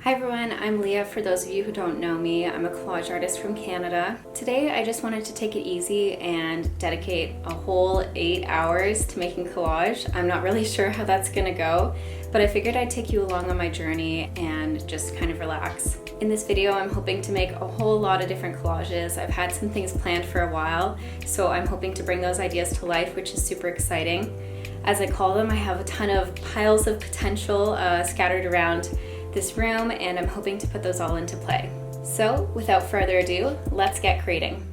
Hi everyone, I'm Leah. For those of you who don't know me, I'm a collage artist from Canada. Today I just wanted to take it easy and dedicate a whole 8 hours to making collage. I'm not really sure how that's gonna go, but I figured I'd take you along on my journey and just kind of relax. In this video, I'm hoping to make a whole lot of different collages. I've had some things planned for a while, so I'm hoping to bring those ideas to life, which is super exciting. As I call them, I have a ton of piles of potential scattered around this room, and I'm hoping to put those all into play. So without further ado, let's get creating.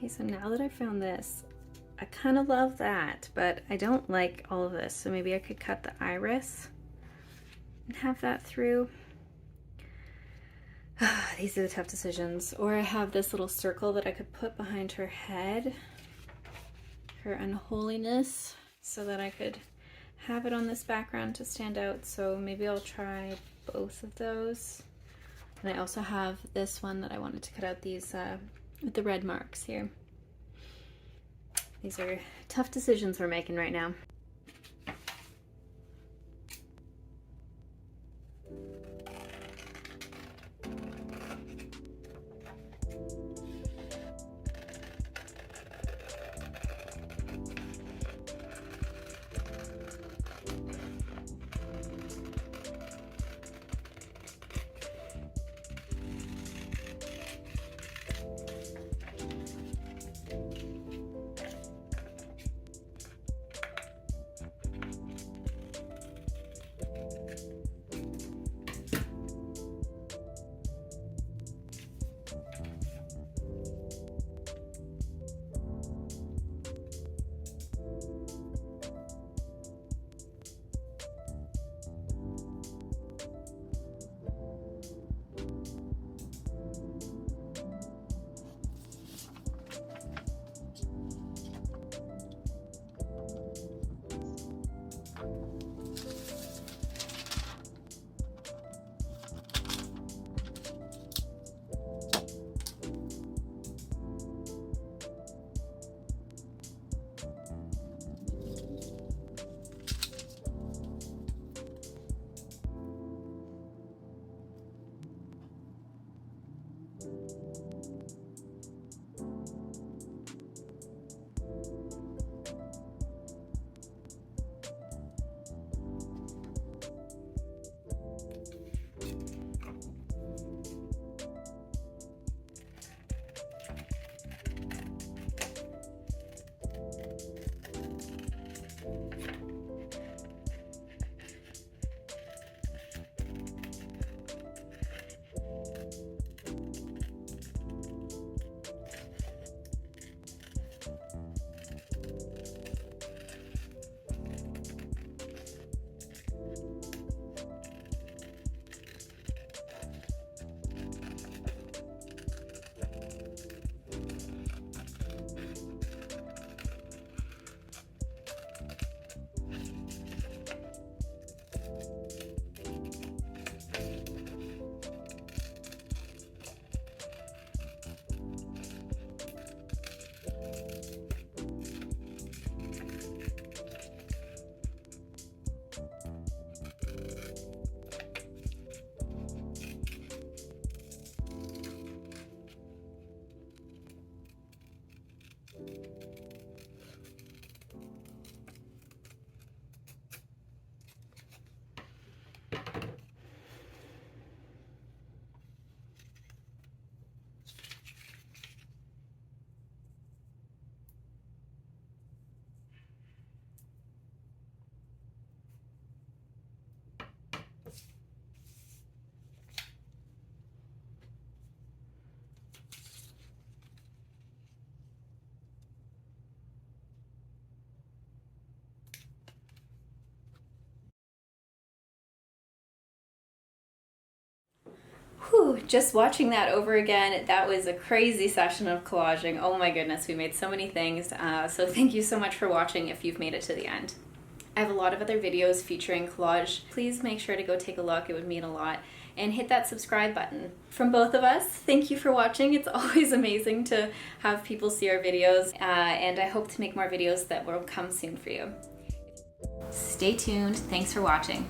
Okay, so now that I found this, I kind of love that, but I don't like all of this. So maybe I could cut the iris and have that through. These are the tough decisions. Or I have this little circle that I could put behind her head, her unholiness, so that I could have it on this background to stand out. So maybe I'll try both of those. And I also have this one that I wanted to cut out these with the red marks here. These are tough decisions we're making right now. Whew, just watching that over again, that was a crazy session of collaging. Oh my goodness, we made so many things. So thank you so much for watching if you've made it to the end. I have a lot of other videos featuring collage. Please make sure to go take a look, it would mean a lot. And hit that subscribe button. From both of us, thank you for watching. It's always amazing to have people see our videos, and I hope to make more videos that will come soon for you. Stay tuned. Thanks for watching.